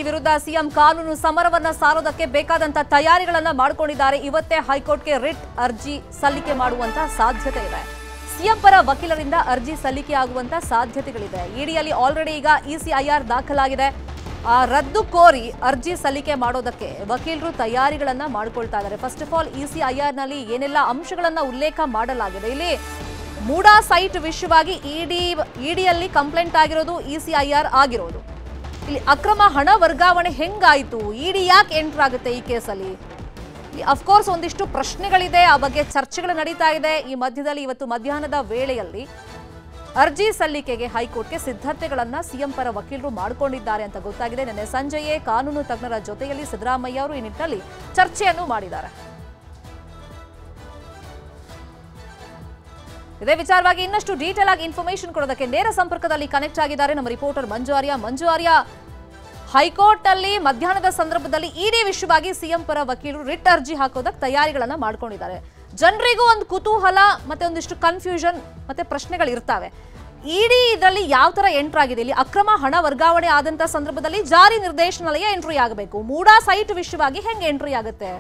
ವಿರುದ್ಧ ಸಿಎಂ ಕಾನೂನು ಸಮರವನ್ನ ಸಾರೋದಕ್ಕೆ ಬೇಕಾದಂತ ತಯಾರಿಗಳನ್ನ ಮಾಡಿಕೊಂಡಿದ್ದಾರೆ. ಇವತ್ತೇ ಹೈಕೋರ್ಟ್ಗೆ ರಿಟ್ ಅರ್ಜಿ ಸಲ್ಲಿಕೆ ಮಾಡುವಂತ ಸಾಧ್ಯತೆ ಇದೆ. ಸಿಎಂ ಪರ ವಕೀಲರಿಂದ ಅರ್ಜಿ ಸಲ್ಲಿಕೆ ಆಗುವಂತ ಸಾಧ್ಯತೆಗಳಿದೆ. ಇಡಿಯಲ್ಲಿ ಆಲ್ರೆಡಿ ಈಗ ಇಸಿಐಆರ್ ದಾಖಲಾಗಿದೆ. ರದ್ದು ಕೋರಿ ಅರ್ಜಿ ಸಲ್ಲಿಕೆ ಮಾಡೋದಕ್ಕೆ ವಕೀಲರು ತಯಾರಿಗಳನ್ನ ಮಾಡಿಕೊಳ್ತಾ ಇದ್ದಾರೆ. ಫಸ್ಟ್ ಆಫ್ ಆಲ್ ಇಸಿಐಆರ್ ನಲ್ಲಿ ಏನೆಲ್ಲ ಅಂಶಗಳನ್ನ ಉಲ್ಲೇಖ ಮಾಡಲಾಗಿದೆ. ಇಲ್ಲಿ ಮೂಡಾ ಸೈಟ್ ವಿಷಯವಾಗಿ ಇಡಿಯಲ್ಲಿ ಕಂಪ್ಲೇಂಟ್ ಆಗಿರೋದು, ಇಸಿಐಆರ್ ಆಗಿರೋದು. ಇಲ್ಲಿ ಅಕ್ರಮ ಹಣ ವರ್ಗಾವಣೆ ಹೆಂಗಾಯಿತು, ಇಡಿ ಯಾಕೆ ಎಂಟರ್ ಆಗುತ್ತೆ ಈ ಕೇಸಲ್ಲಿ? ಅಫ್ಕೋರ್ಸ್ ಒಂದಿಷ್ಟು ಪ್ರಶ್ನೆಗಳಿದೆ, ಆ ಬಗ್ಗೆ ಚರ್ಚೆಗಳು ನಡೀತಾ ಇದೆ. ಈ ಮಧ್ಯದಲ್ಲಿ ಇವತ್ತು ಮಧ್ಯಾಹ್ನದ ವೇಳೆಯಲ್ಲಿ ಅರ್ಜಿ ಸಲ್ಲಿಕೆಗೆ ಹೈಕೋರ್ಟ್ಗೆ ಸಿದ್ಧತೆಗಳನ್ನ ಸಿಎಂ ಪರ ವಕೀಲರು ಮಾಡಿಕೊಂಡಿದ್ದಾರೆ ಅಂತ ಗೊತ್ತಾಗಿದೆ. ನಿನ್ನೆ ಸಂಜೆಯೇ ಕಾನೂನು ತಜ್ಞರ ಜೊತೆಯಲ್ಲಿ ಸಿದ್ದರಾಮಯ್ಯ ಅವರು ಈ ನಿಟ್ಟಿನಲ್ಲಿ ಚರ್ಚೆಯನ್ನು ಮಾಡಿದ್ದಾರೆ. ಇದೇ ವಿಚಾರವಾಗಿ ಇನ್ನಷ್ಟು ಡೀಟೇಲ್ ಆಗಿ ಇನ್ಫಾರ್ಮೇಶನ್ ಕೊಡೋದಕ್ಕೆ ನೇರ ಸಂಪರ್ಕದಲ್ಲಿ ಕನೆಕ್ಟ್ ಆಗಿದ್ದಾರೆ ನಮ್ಮ ರಿಪೋರ್ಟರ್ ಮಂಜು ಆರ್ಯ. ಹೈಕೋರ್ಟ್ ನಲ್ಲಿ ಮಧ್ಯಾಹ್ನದ ಸಂದರ್ಭದಲ್ಲಿ ಇಡಿ ವಿಷಯವಾಗಿ ಸಿಎಂ ಪರ ವಕೀಲರು ರಿಟ್ ಅರ್ಜಿ ಹಾಕೋದಕ್ಕೆ ತಯಾರಿಗಳನ್ನ ಮಾಡ್ಕೊಂಡಿದ್ದಾರೆ. ಜನರಿಗೂ ಒಂದು ಕುತೂಹಲ ಮತ್ತೆ ಒಂದಿಷ್ಟು ಕನ್ಫ್ಯೂಷನ್ ಮತ್ತೆ ಪ್ರಶ್ನೆಗಳು ಇರ್ತವೆ. ಇಡಿ ಇದರಲ್ಲಿ ಯಾವ ತರ ಎಂಟ್ರಿ ಆಗಿದೆ? ಇಲ್ಲಿ ಅಕ್ರಮ ಹಣ ವರ್ಗಾವಣೆ ಆದಂತ ಸಂದರ್ಭದಲ್ಲಿ ಜಾರಿ ನಿರ್ದೇಶನಾಲಯ ಎಂಟ್ರಿ ಆಗಬೇಕು. ಮೂಡಾ ಸೈಟ್ ವಿಷಯವಾಗಿ ಹೆಂಗೆ ಎಂಟ್ರಿ ಆಗುತ್ತೆ?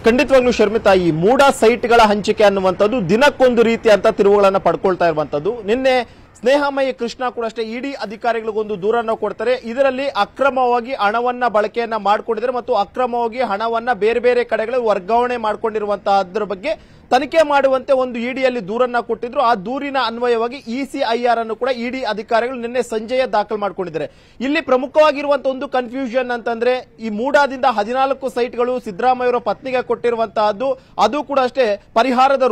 ಖಂಡಿತವಾಗ್ಲೂ ಶರ್ಮಿತಾ, ಈ ಮೂಡಾ ಸೈಟ್ಗಳ ಹಂಚಿಕೆ ಅನ್ನುವಂಥದ್ದು ದಿನಕ್ಕೊಂದು ರೀತಿ ಅಂತ ತಿರುವುಗಳನ್ನ ಪಡ್ಕೊಳ್ತಾ ಇರುವಂತದ್ದು. ನಿನ್ನೆ ಸ್ನೇಹಮಯಿ ಕೃಷ್ಣ ಕೂಡ ಅಷ್ಟೇ ಇಡಿ ಅಧಿಕಾರಿಗಳಿಗೊಂದು ದೂರನ್ನು ಕೊಡ್ತಾರೆ. ಇದರಲ್ಲಿ ಅಕ್ರಮವಾಗಿ ಹಣವನ್ನ ಬಳಕೆಯನ್ನ ಮಾಡಿಕೊಂಡಿದ್ದಾರೆ ಮತ್ತು ಅಕ್ರಮವಾಗಿ ಹಣವನ್ನ ಬೇರೆ ಬೇರೆ ಕಡೆಗಳಲ್ಲಿ ವರ್ಗಾವಣೆ ಮಾಡಿಕೊಂಡಿರುವಂತಹದ್ರ ಬಗ್ಗೆ ತನಿಖೆ ಮಾಡುವಂತೆ ಒಂದು ಇಡಿಯಲ್ಲಿ ದೂರನ್ನ ಕೊಟ್ಟಿದ್ರು. ಆ ದೂರಿನ ಅನ್ವಯವಾಗಿ ಇಸಿಐಆರ್ ಅನ್ನು ಕೂಡ ಇಡಿ ಅಧಿಕಾರಿಗಳು ನಿನ್ನೆ ಸಂಜೆಯೇ ದಾಖಲು ಮಾಡಿಕೊಂಡಿದ್ದಾರೆ. ಇಲ್ಲಿ ಪ್ರಮುಖವಾಗಿರುವಂತಹ ಒಂದು ಕನ್ಫ್ಯೂಷನ್ ಅಂತಂದ್ರೆ, ಈ ಮೂಡಾದಿಂದ 14 ಸೈಟ್ಗಳು ಸಿದ್ದರಾಮಯ್ಯ ಅವರ ಪತ್ನಿಗೆ ಕೊಟ್ಟಿರುವಂತಹದ್ದು, ಅದು ಕೂಡ ಅಷ್ಟೇ ಪರಿಹಾರದ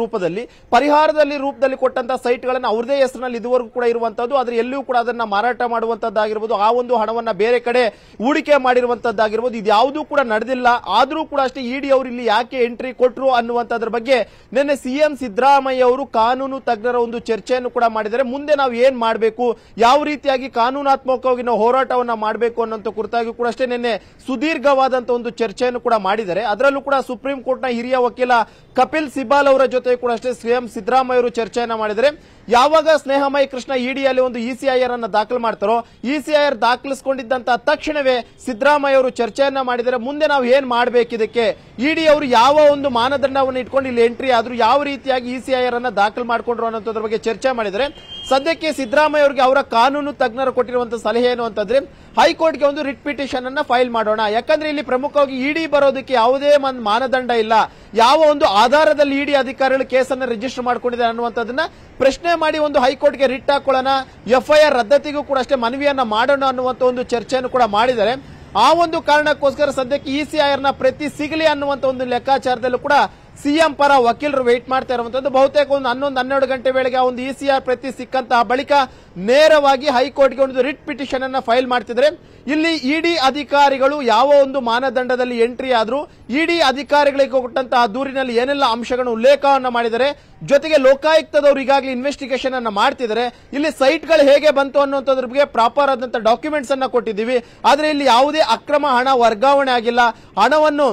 ರೂಪದಲ್ಲಿ ಕೊಟ್ಟಂತಹ ಸೈಟ್ಗಳನ್ನು ಅವ್ರದೇ ಹೆಸರಿನಲ್ಲಿ ಇದುವರೆಗೂ ಕೂಡ ಇರುವಂತದ್ದು. ಆದ್ರೆ ಎಲ್ಲೂ ಕೂಡ ಅದನ್ನ ಮಾರಾಟ ಮಾಡುವಂತದ್ದಾಗಿರ್ಬೋದು, ಆ ಒಂದು ಹಣವನ್ನ ಬೇರೆ ಕಡೆ ಹೂಡಿಕೆ ಮಾಡಿರುವಂತದ್ದಾಗಿರ್ಬೋದು, ಇದ್ಯಾವುದೂ ಕೂಡ ನಡೆದಿಲ್ಲ. ಆದ್ರೂ ಕೂಡ ಅಷ್ಟೇ ಇಡಿ ಅವರು ಇಲ್ಲಿ ಯಾಕೆ ಎಂಟ್ರಿ ಕೊಟ್ಟರು ಅನ್ನುವಂತದ್ರ ಬಗ್ಗೆ ನಿನ್ನೆ ಸಿಎಂ ಸಿದ್ದರಾಮಯ್ಯ ಅವರು ಕಾನೂನು ತಜ್ಞರ ಒಂದು ಚರ್ಚೆಯನ್ನು ಕೂಡ ಮಾಡಿದ್ದಾರೆ. ಮುಂದೆ ನಾವು ಏನ್ ಮಾಡಬೇಕು, ಯಾವ ರೀತಿಯಾಗಿ ಕಾನೂನಾತ್ಮಕವಾಗಿ ನಾವು ಹೋರಾಟವನ್ನ ಮಾಡಬೇಕು ಅನ್ನೋ ಕುರಿತಾಗಿ ಕೂಡ ಅಷ್ಟೇ ನಿನ್ನೆ ಸುದೀರ್ಘವಾದಂತಹ ಒಂದು ಚರ್ಚೆಯನ್ನು ಕೂಡ ಮಾಡಿದ್ದಾರೆ. ಅದರಲ್ಲೂ ಕೂಡ ಸುಪ್ರೀಂ ಕೋರ್ಟ್ನ ಹಿರಿಯ ವಕೀಲ ಕಪಿಲ್ ಸಿಬಾಲ್ ಅವರ ಜೊತೆ ಕೂಡ ಅಷ್ಟೇ ಸಿಎಂ ಸಿದ್ದರಾಮಯ್ಯ ಅವರು ಚರ್ಚೆಯನ್ನ ಮಾಡಿದರೆ, ಯಾವಾಗ ಸ್ನೇಹಮಯಿ ಕೃಷ್ಣ ಇಡಿಯಲ್ಲಿ ಒಂದು ಇಸಿಐಆರ್ ಅನ್ನು ದಾಖಲು ಮಾಡ್ತಾರೋ, ಇಸಿಐಆರ್ ದಾಖಲಿಸಿಕೊಂಡಿದ್ದಂತಹ ತಕ್ಷಣವೇ ಸಿದ್ದರಾಮಯ್ಯ ಅವರು ಚರ್ಚೆಯನ್ನ ಮಾಡಿದರೆ ಮುಂದೆ ನಾವು ಏನ್ ಮಾಡಬೇಕು, ಇದಕ್ಕೆ ಇಡಿ ಅವರು ಯಾವ ಒಂದು ಮಾನದಂಡವನ್ನು ಇಟ್ಕೊಂಡು ಇಲ್ಲಿ ಎಂಟ್ರಿ ಆದ್ರೂ, ಯಾವ ರೀತಿಯಾಗಿ ಇಸಿಐಆರ್ ಅನ್ನ ದಾಖಲು ಮಾಡಿಕೊಂಡ್ರು ಅನ್ನೋದ್ರ ಬಗ್ಗೆ ಚರ್ಚೆ ಮಾಡಿದರೆ, ಸದ್ಯಕ್ಕೆ ಸಿದ್ದರಾಮಯ್ಯ ಅವರಿಗೆ ಅವರ ಕಾನೂನು ತಜ್ಞರು ಕೊಟ್ಟಿರುವಂತಹ ಸಲಹೆ ಏನು ಅಂತಂದ್ರೆ, ಹೈಕೋರ್ಟ್ಗೆ ಒಂದು ರಿಟ್ ಪಿಟಿಷನ್ ಅನ್ನ ಫೈಲ್ ಮಾಡೋಣ. ಯಾಕಂದ್ರೆ ಇಲ್ಲಿ ಪ್ರಮುಖವಾಗಿ ಇಡಿ ಬರೋದಕ್ಕೆ ಯಾವುದೇ ಮಾನದಂಡ ಇಲ್ಲ, ಯಾವ ಒಂದು ಆಧಾರದಲ್ಲಿ ಇಡಿ ಅಧಿಕಾರಿಗಳು ಕೇಸನ್ನು ರಿಜಿಸ್ಟರ್ ಮಾಡಿಕೊಂಡಿದ್ದಾರೆ ಅನ್ನುವಂಥದ್ದನ್ನ ಪ್ರಶ್ನೆ ಮಾಡಿ ಒಂದು ಹೈಕೋರ್ಟ್ಗೆ ರಿಟ್ ಹಾಕೊಳ್ಳೋಣ, ಎಫ್ಐಆರ್ ರದ್ದತಿಗೂ ಕೂಡ ಅಷ್ಟೇ ಮನವಿಯನ್ನ ಮಾಡೋಣ ಅನ್ನುವಂಥ ಒಂದು ಚರ್ಚೆಯನ್ನು ಕೂಡ ಮಾಡಿದ್ದಾರೆ. ಆ ಒಂದು ಕಾರಣಕ್ಕೋಸ್ಕರ ಸದ್ಯಕ್ಕೆ ಇಸಿಐಆರ್ ನ ಪ್ರತಿ ಸಿಗಲಿ ಅನ್ನುವಂಥ ಒಂದು ಲೆಕ್ಕಾಚಾರದಲ್ಲೂ ಕೂಡ ಸಿಎಂ ಪರ ವಕೀಲರು ವೇಟ್ ಮಾಡ್ತಾ ಇರುವಂತದ್ದು. ಬಹುತೇಕ ಒಂದು 11-12 ಗಂಟೆ ವೇಳೆಗೆ ಆ ಒಂದು ಇಸಿಆರ್ ಪ್ರತಿ ಸಿಕ್ಕಂತಹ ಬಳಿಕ ನೇರವಾಗಿ ಹೈಕೋರ್ಟ್ಗೆ ಒಂದು ರಿಟ್ ಪಿಟಿಷನ್ ಅನ್ನ ಫೈಲ್ ಮಾಡ್ತಿದ್ರೆ, ಇಲ್ಲಿ ಇಡಿ ಅಧಿಕಾರಿಗಳು ಯಾವ ಒಂದು ಮಾನದಂಡದಲ್ಲಿ ಎಂಟ್ರಿ ಆದ್ರೂ ಇಡಿ ಅಧಿಕಾರಿಗಳಿಗೆ ಕೊಟ್ಟಂತಹ ದೂರಿನಲ್ಲಿ ಏನೆಲ್ಲ ಅಂಶಗಳನ್ನು ಉಲ್ಲೇಖವನ್ನ ಮಾಡಿದರೆ, ಜೊತೆಗೆ ಲೋಕಾಯುಕ್ತದವರು ಈಗಾಗಲೇ ಇನ್ವೆಸ್ಟಿಗೇಷನ್ ಅನ್ನ ಮಾಡ್ತಿದ್ದಾರೆ. ಇಲ್ಲಿ ಸೈಟ್ಗಳು ಹೇಗೆ ಬಂತು ಅನ್ನುವಂಥದ್ರ ಬಗ್ಗೆ ಪ್ರಾಪರ್ ಆದಂತಹ ಡಾಕ್ಯುಮೆಂಟ್ಸ್ ಅನ್ನ ಕೊಟ್ಟಿದ್ದೀವಿ. ಆದ್ರೆ ಇಲ್ಲಿ ಯಾವುದೇ ಅಕ್ರಮ ಹಣ ವರ್ಗಾವಣೆ ಆಗಿಲ್ಲ, ಹಣವನ್ನು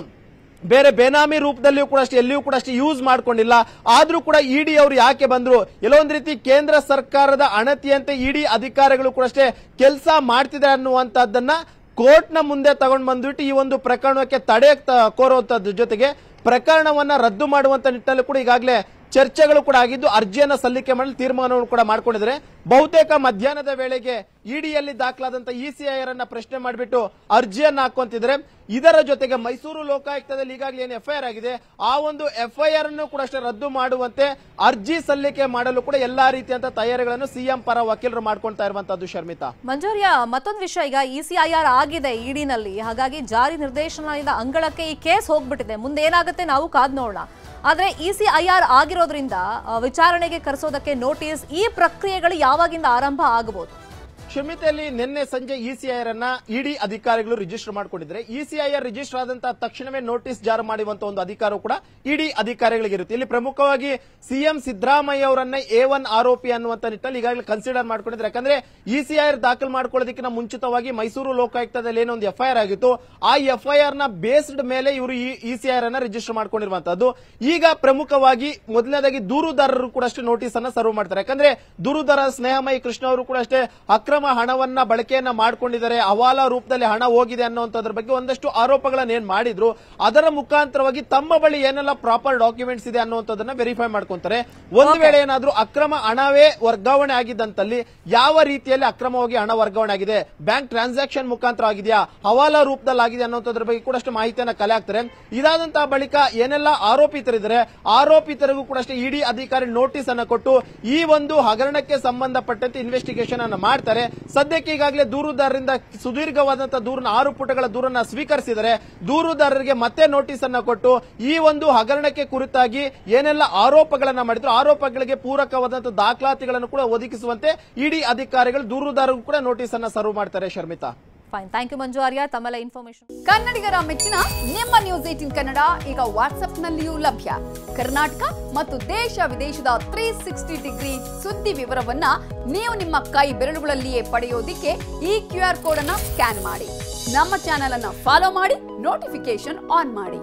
ಬೇರೆ ಬೇನಾಮಿ ರೂಪದಲ್ಲಿಯೂ ಕೂಡ ಅಷ್ಟೇ ಎಲ್ಲಿಯೂ ಕೂಡ ಅಷ್ಟೇ ಯೂಸ್ ಮಾಡ್ಕೊಂಡಿಲ್ಲ. ಆದ್ರೂ ಕೂಡ ಇಡಿ ಅವರು ಯಾಕೆ ಬಂದ್ರು, ಎಲ್ಲೊಂದ್ ರೀತಿ ಕೇಂದ್ರ ಸರ್ಕಾರದ ಅಣತಿಯಂತೆ ಇಡಿ ಅಧಿಕಾರಿಗಳು ಕೂಡ ಅಷ್ಟೇ ಕೆಲಸ ಮಾಡ್ತಿದ್ದಾರೆ ಅನ್ನುವಂತಹದ್ದನ್ನ ಕೋರ್ಟ್ನ ಮುಂದೆ ತಗೊಂಡು ಬಂದ್ಬಿಟ್ಟು ಈ ಒಂದು ಪ್ರಕರಣಕ್ಕೆ ತಡೆ ಕೋರುವಂತದ್ದು, ಜೊತೆಗೆ ಪ್ರಕರಣವನ್ನ ರದ್ದು ಮಾಡುವಂತ ನಿಟ್ಟಿನಲ್ಲಿ ಕೂಡ ಈಗಾಗಲೇ ಚರ್ಚೆಗಳು ಕೂಡ ಆಗಿದ್ದು, ಅರ್ಜಿಯನ್ನ ಸಲ್ಲಿಕೆ ಮಾಡಲು ತೀರ್ಮಾನವನ್ನು ಕೂಡ ಮಾಡಿಕೊಂಡಿದ್ದಾರೆ. ಬಹುತೇಕ ಮಧ್ಯಾಹ್ನದ ವೇಳೆಗೆ ಇಡಿಯಲ್ಲಿ ದಾಖಲಾದಂತಹ ಇಸಿಐಆರ್ ಅನ್ನ ಪ್ರಶ್ನೆ ಮಾಡಿಬಿಟ್ಟು ಅರ್ಜಿಯನ್ನ ಹಾಕೊಂತಿದ್ರೆ, ಇದರ ಜೊತೆಗೆ ಮೈಸೂರು ಲೋಕಾಯುಕ್ತದಲ್ಲಿ ಈಗಾಗಲೇ ಏನು ಎಫ್ಐಆರ್ ಆಗಿದೆ, ಆ ಒಂದು ಎಫ್ಐಆರ್ ಅನ್ನು ಕೂಡ ಅಷ್ಟೇ ರದ್ದು ಮಾಡುವಂತೆ ಅರ್ಜಿ ಸಲ್ಲಿಕೆ ಮಾಡಲು ಕೂಡ ಎಲ್ಲಾ ರೀತಿಯಂತ ತಯಾರಿಗಳನ್ನು ಸಿಎಂ ಪರ ವಕೀಲರು ಮಾಡ್ಕೊಳ್ತಾ ಇರುವಂತದ್ದು. ಶರ್ಮಿತಾ, ಮಂಜೂರ್ಯ, ಮತ್ತೊಂದು ವಿಷಯ, ಈಗ ಇಸಿಐಆರ್ ಆಗಿದೆ ಇಡಿನಲ್ಲಿ, ಹಾಗಾಗಿ ಜಾರಿ ನಿರ್ದೇಶನಾಲಯದ ಅಂಗಳಕ್ಕೆ ಈ ಕೇಸ್ ಹೋಗ್ಬಿಟ್ಟಿದೆ. ಮುಂದೆ ಏನಾಗುತ್ತೆ ನಾವು ಕಾದ್ ನೋಡೋಣ. ಆದ್ರೆ ಇಸಿಐಆರ್ ಆಗಿರೋದ್ರಿಂದ ವಿಚಾರಣೆಗೆ ಕರೆಸೋದಕ್ಕೆ ನೋಟಿಸ್, ಈ ಪ್ರಕ್ರಿಯೆಗಳು ಯಾವಾಗಿಂದ ಆರಂಭ ಆಗಬಹುದು? ಕ್ಷಮಿತೆಯಲ್ಲಿ ನಿನ್ನೆ ಸಂಜೆ ಇಸಿಐಆರ್ ಅನ್ನ ಇಡಿ ಅಧಿಕಾರಿಗಳು ರಿಜಿಸ್ಟರ್ ಮಾಡಿಕೊಂಡಿದ್ರೆ, ಇಸಿಐಆರ್ ರಿಜಿಸ್ಟರ್ ಆದಂತಹ ತಕ್ಷಣವೇ ನೋಟಿಸ್ ಜಾರಿ ಮಾಡುವಂತಹ ಒಂದು ಅಧಿಕಾರ ಕೂಡ ಇಡಿ ಅಧಿಕಾರಿಗಳಿಗೆ ಇರುತ್ತೆ. ಇಲ್ಲಿ ಪ್ರಮುಖವಾಗಿ ಸಿಎಂ ಸಿದ್ದರಾಮಯ್ಯ ಅವರನ್ನ A1 ಆರೋಪಿ ಅನ್ನುವಂತ ನಿಟ್ಟಿನಲ್ಲಿ ಈಗಾಗಲೇ ಕನ್ಸಿಡರ್ ಮಾಡ್ಕೊಂಡಿದ್ರೆ. ಯಾಕಂದ್ರೆ ಇಸಿಐಆರ್ ದಾಖಲು ಮಾಡ್ಕೊಳ್ಳೋದಕ್ಕಿಂತ ಮುಂಚಿತವಾಗಿ ಮೈಸೂರು ಲೋಕಾಯುಕ್ತದಲ್ಲಿ ಏನೊಂದು ಎಫ್ಐಆರ್ ಆಗಿತ್ತು, ಆ ಎಫ್ಐಆರ್ ನ ಬೇಸ್ಡ್ ಮೇಲೆ ಇವರು ಇಸಿಐಆರ್ ಅನ್ನ ರಿಜಿಸ್ಟರ್ ಮಾಡ್ಕೊಂಡಿರುವಂತದ್ದು. ಈಗ ಪ್ರಮುಖವಾಗಿ ಮೊದಲನೇದಾಗಿ ದೂರುದಾರರು ಕೂಡ ಅಷ್ಟೇ ನೋಟಿಸ್ ಅನ್ನ ಸರ್ವ್ ಮಾಡ್ತಾರೆ. ಯಾಕಂದ್ರೆ ದೂರುದಾರ ಸ್ನೇಹಮಯಿ ಕೃಷ್ಣ ಅವರು ಕೂಡ ಅಷ್ಟೇ ಅಕ್ರಮ ಹಣವನ್ನ ಬಳಕೆಯನ್ನ ಮಾಡ್ಕೊಂಡಿದ್ದಾರೆ, ಹವಾಲಾ ರೂಪದಲ್ಲಿ ಹಣ ಹೋಗಿದೆ ಅನ್ನುವಂಥದ್ರ ಬಗ್ಗೆ ಒಂದಷ್ಟು ಆರೋಪಗಳನ್ನ ಏನ್ ಮಾಡಿದ್ರು, ಅದರ ಮುಖಾಂತರವಾಗಿ ತಮ್ಮ ಬಳಿ ಏನೆಲ್ಲ ಪ್ರಾಪರ್ ಡಾಕ್ಯುಮೆಂಟ್ಸ್ ಇದೆ ಅನ್ನುವಂಥದ್ದನ್ನ ವೆರಿಫೈ ಮಾಡ್ಕೊಂತಾರೆ. ಒಂದು ವೇಳೆ ಏನಾದ್ರೂ ಅಕ್ರಮ ಹಣವೇ ವರ್ಗಾವಣೆ ಆಗಿದ್ದಂತಲ್ಲಿ ಯಾವ ರೀತಿಯಲ್ಲಿ ಅಕ್ರಮವಾಗಿ ಹಣ ವರ್ಗಾವಣೆ ಆಗಿದೆ, ಬ್ಯಾಂಕ್ ಟ್ರಾನ್ಸಾಕ್ಷನ್ ಮುಖಾಂತರ ಆಗಿದೆಯಾ, ಹವಾಲಾ ರೂಪದಲ್ಲಿ ಆಗಿದೆ ಅನ್ನುವಂಥದ್ರ ಬಗ್ಗೆ ಕೂಡ ಅಷ್ಟು ಮಾಹಿತಿಯನ್ನ ಕಲೆ ಹಾಕ್ತಾರೆ. ಇದಾದಂತಹ ಬಳಿಕ ಏನೆಲ್ಲ ಆರೋಪಿತರಿದ್ದಾರೆ, ಆರೋಪಿತರಿಗೂ ಕೂಡ ಅಷ್ಟೇ ಇಡಿ ಅಧಿಕಾರಿ ನೋಟಿಸ್ ಅನ್ನ ಕೊಟ್ಟು ಈ ಒಂದು ಹಗರಣಕ್ಕೆ ಸಂಬಂಧಪಟ್ಟಂತೆ ಇನ್ವೆಸ್ಟಿಗೇಷನ್ ಅನ್ನು ಮಾಡ್ತಾರೆ. ಸದ್ಯಕ್ಕೆ ಈಗಾಗಲೇ ದೂರುದಾರರಿಂದ ಸುದೀರ್ಘವಾದಂತಹ ದೂರನ್ನ 6 ಪುಟಗಳ ದೂರನ್ನ ಸ್ವೀಕರಿಸಿದರೆ ದೂರುದಾರರಿಗೆ ಮತ್ತೆ ನೋಟಿಸ್ ಅನ್ನ ಕೊಟ್ಟು ಈ ಒಂದು ಹಗರಣಕ್ಕೆ ಕುರಿತಾಗಿ ಏನೆಲ್ಲ ಆರೋಪಗಳನ್ನ ಮಾಡಿದ್ರು ಆರೋಪಗಳಿಗೆ ಪೂರಕವಾದಂತಹ ದಾಖಲಾತಿಗಳನ್ನು ಕೂಡ ಒದಗಿಸುವಂತೆ ಇಡಿ ಅಧಿಕಾರಿಗಳು ದೂರುದಾರರಿಗೂ ಕೂಡ ನೋಟಿಸ್ ಅನ್ನ ಸರ್ವ್ ಮಾಡ್ತಾರೆ. ಶರ್ಮಿತಾ, ಫೈನ್, ಥ್ಯಾಂಕ್ ಯು ಮಂಜು ಆರ್ಯ, ತಮ್ಮೆಲ್ಲ ಇನ್ಫಾರ್ಮೇಶನ್. ಕನ್ನಡಿಗರ ಮೆಚ್ಚಿನ ನಿಮ್ಮ ನ್ಯೂಸ್ 18 ಕನ್ನಡ ಈಗ ವಾಟ್ಸ್ಆಪ್ನಲ್ಲಿಯೂ ಲಭ್ಯ. ಕರ್ನಾಟಕ ಮತ್ತು ದೇಶ ವಿದೇಶದ 360 ಡಿಗ್ರಿ ಸುದ್ದಿ ವಿವರವನ್ನ ನೀವು ನಿಮ್ಮ ಕೈ ಬೆರಳುಗಳಲ್ಲಿಯೇ ಪಡೆಯೋದಿಕ್ಕೆ ಈ QR ಕೋಡ್ ಅನ್ನ ಸ್ಕ್ಯಾನ್ ಮಾಡಿ. ನಮ್ಮ ಚಾನೆಲ್ ಅನ್ನ ಫಾಲೋ ಮಾಡಿ, ನೋಟಿಫಿಕೇಶನ್ ಆನ್ ಮಾಡಿ.